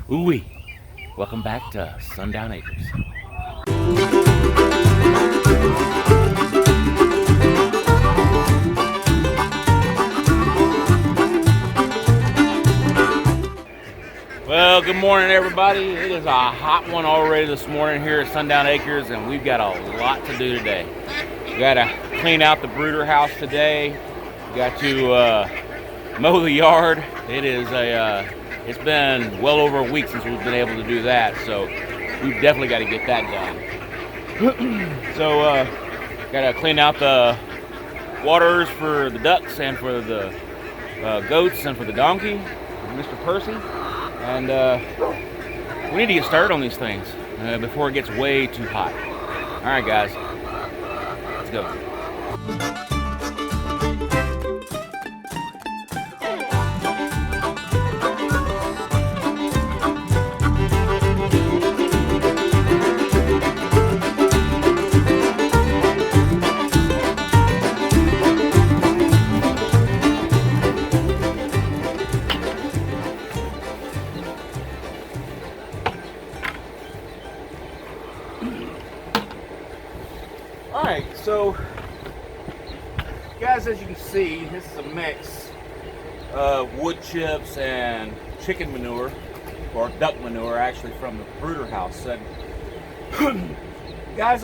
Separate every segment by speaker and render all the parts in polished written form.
Speaker 1: Ooh-wee. Welcome back to Sundown Acres. Well, good morning, everybody. It is a hot one already this morning here at Sundown Acres, and we've got a lot to do today. We got to clean out the brooder house today. We got to mow the yard. It's been well over a week since we've been able to do that, so we've definitely got to get that done. So, got to clean out the waters for the ducks and for the goats and for the donkey, Mr. Percy. And we need to get started on these things before it gets way too hot. All right, guys, let's go. Alright, so guys, as you can see, this is a mix of wood chips and chicken manure, or duck manure actually, from the brooder house. And guys,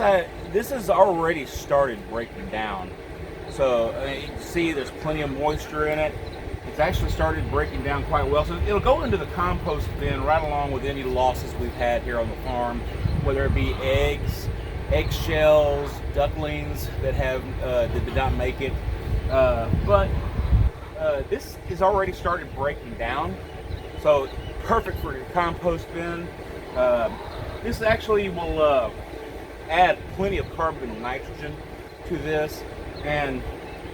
Speaker 1: this has already started breaking down. So you can see there's plenty of moisture in it. It's actually started breaking down quite well. So it'll go into the compost bin right along with any losses we've had here on the farm, whether it be eggs, eggshells, ducklings that did not make it, but this is already started breaking down, so perfect for your compost bin. This actually will add plenty of carbon and nitrogen to this, and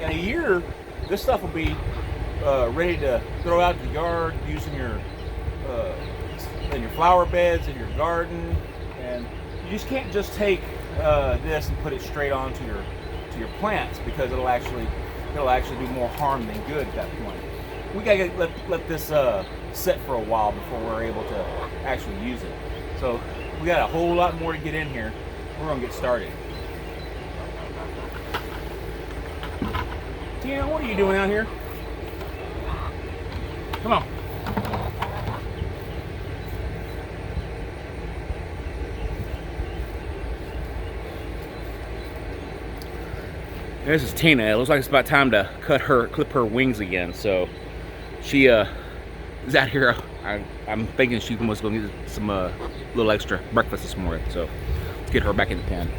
Speaker 1: in a year this stuff will be ready to throw out in the yard, using in your flower beds, in your garden. And you just can't just take this and put it straight onto your plants, because it'll actually do more harm than good at that point. We gotta let this sit for a while before we're able to actually use it. So we got a whole lot more to get in here. We're gonna get started. Tina, what are you doing out here? Come on. This is Tina. It looks like it's about time to clip her wings again. So she is out here. I'm thinking she was going to get some little extra breakfast this morning. So let's get her back in the pen.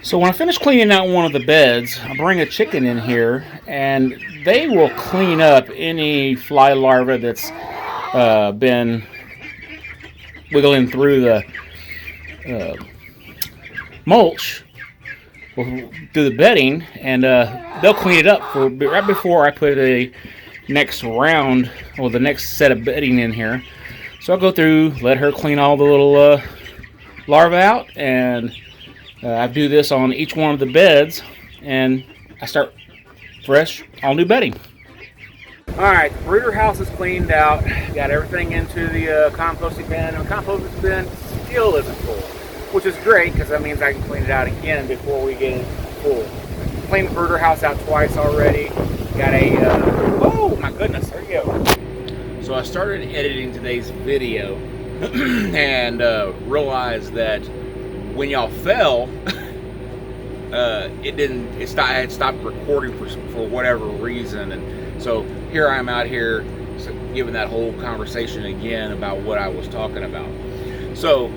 Speaker 1: So when I finish cleaning out one of the beds, I bring a chicken in here, and they will clean up any fly larvae that's been wiggling through the mulch, through the bedding, and they'll clean it up right before I put a next round, or the next set of bedding in here. So I'll go through, let her clean all the little larvae out, and I do this on each one of the beds, and I start fresh, all new bedding. Alright, the brooder house is cleaned out. Got everything into the composting bin, and the composting bin still isn't full, which is great, because that means I can clean it out again before we get it full. Cleaned the brooder house out twice already. Got oh my goodness, there you go. So I started editing today's video and realized that when y'all fell, I had stopped recording for whatever reason, and so here I'm out here giving that whole conversation again about what I was talking about. So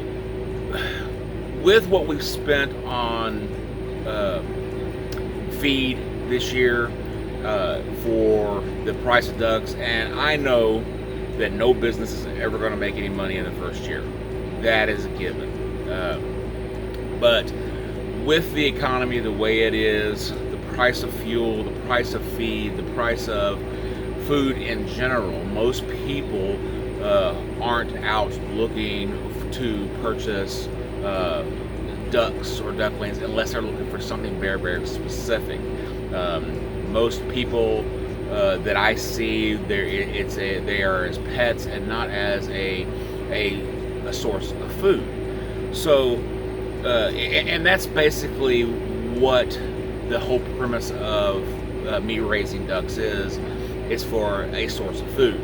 Speaker 1: with what we've spent on feed this year for the price of ducks, and I know that no business is ever going to make any money in the first year. That is a given. But with the economy the way it is, the price of fuel, the price of feed, the price of food in general, most people aren't out looking to purchase ducks or ducklings unless they're looking for something very, very specific. Most people that I see, they are as pets and not as a source of food. So, and that's basically what the whole premise of me raising ducks is. It's for a source of food.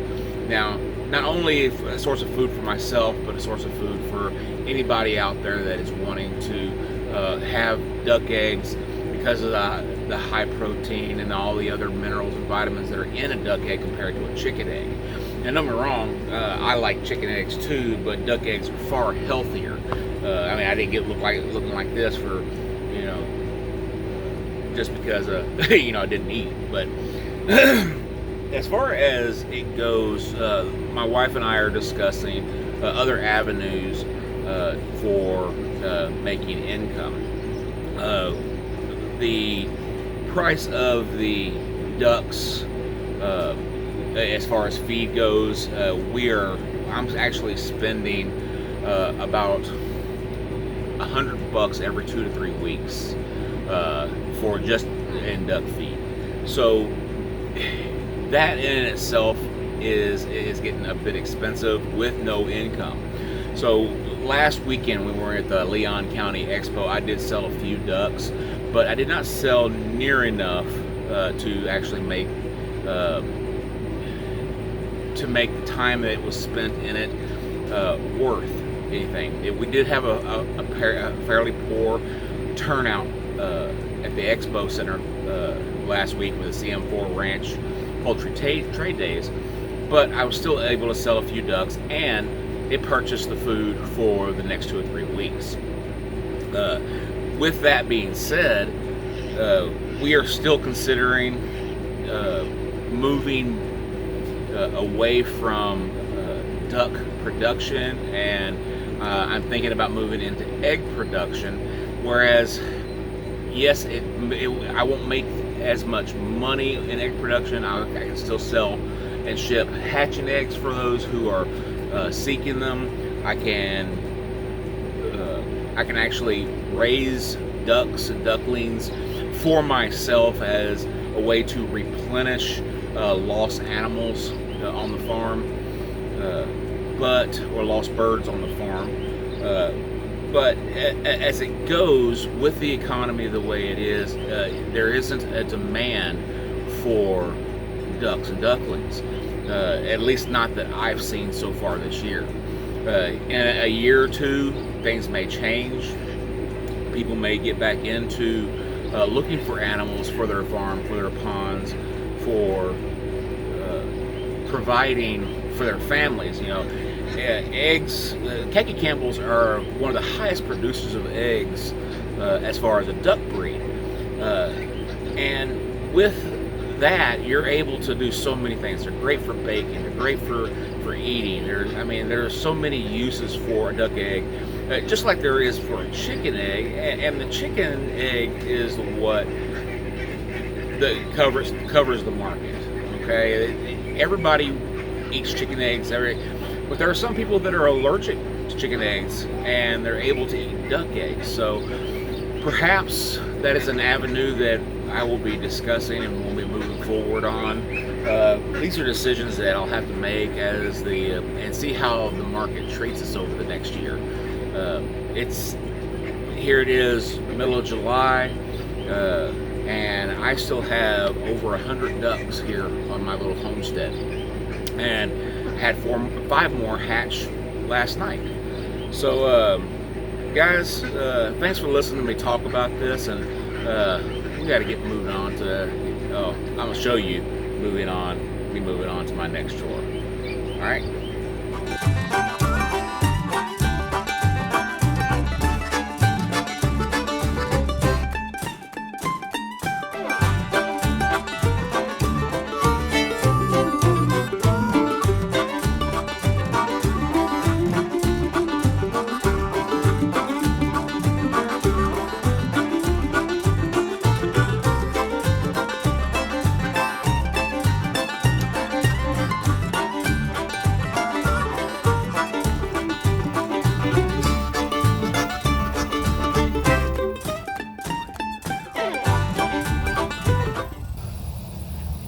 Speaker 1: Now, not only a source of food for myself, but a source of food for anybody out there that is wanting to have duck eggs because of the high protein and all the other minerals and vitamins that are in a duck egg compared to a chicken egg. And don't get me wrong, I like chicken eggs too, but duck eggs are far healthier. I mean, I didn't get looking like this for, just because I didn't eat. But as far as it goes, my wife and I are discussing other avenues for making income. The price of the ducks, as far as feed goes, I'm actually spending about $100 every 2 to 3 weeks for just in duck feed. So that in itself is getting a bit expensive with no income. So last weekend when we were at the Leon County Expo, I did sell a few ducks, but I did not sell near enough to actually make the time that was spent in it worth anything. We did have a fairly poor turnout at the Expo Center last week with the CM4 Ranch Poultry Trade Days, but I was still able to sell a few ducks, and it purchased the food for the next 2 or 3 weeks. With that being said, we are still considering moving away from duck production, and I'm thinking about moving into egg production. Whereas, yes, I won't make as much money in egg production. I can still sell and ship hatching eggs for those who are seeking them. I can actually raise ducks and ducklings for myself as a way to replenish lost animals on the farm, or lost birds on the farm. But as it goes with the economy the way it is, there isn't a demand for ducks and ducklings, at least not that I've seen so far this year. In a year or two, things may change. People may get back into looking for animals for their farm, for their ponds, for providing for their families. Eggs, Khaki Campbells are one of the highest producers of eggs as far as a duck breed. And with that, you're able to do so many things. They're great for baking, they're great for eating. There's so many uses for a duck egg, just like there is for a chicken egg. And the chicken egg is what that covers the market. Okay, everybody eats chicken eggs, but there are some people that are allergic to chicken eggs and they're able to eat duck eggs. So perhaps that is an avenue that I will be discussing and we'll be moving forward on. These are decisions that I'll have to make and see how the market treats us over the next year. Here it is, middle of July, and I still have over 100 ducks here on my little homestead, and had 5 more hatch last night. So guys, thanks for listening to me talk about this, and we got to get moving on to. Oh, I'm gonna show you moving on. Be moving on to my next chore. All right.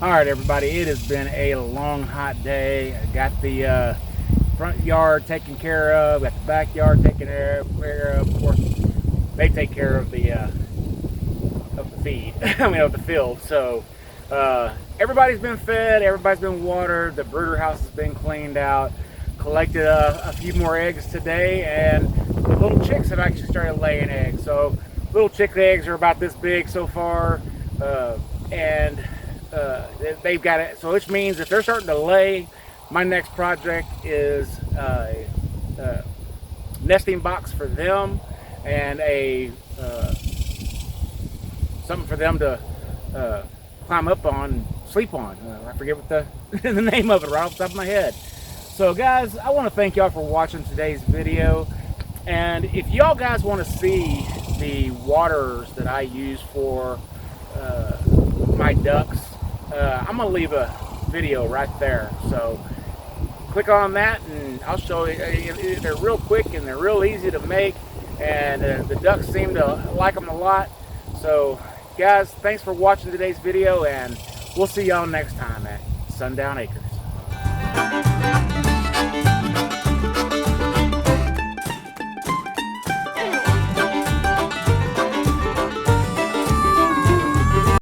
Speaker 1: All right, everybody, it has been a long, hot day. I got the front yard taken care of, got the backyard taken care of. Of course, they take care of the feed, of the field. So everybody's been fed, everybody's been watered, the brooder house has been cleaned out, collected a few more eggs today, and the little chicks have actually started laying eggs. So little chick eggs are about this big so far, and they've got it, so which means if they're starting to lay, my next project is a nesting box for them and a something for them to climb up on, sleep on. I forget what the name of it right off the top of my head. So guys, I want to thank y'all for watching today's video, and if y'all guys want to see the waters that I use for my ducks, I'm gonna leave a video right there, so click on that and I'll show you. They're real quick and they're real easy to make, and the ducks seem to like them a lot. So guys, thanks for watching today's video, and we'll see y'all next time at Sundown Acres.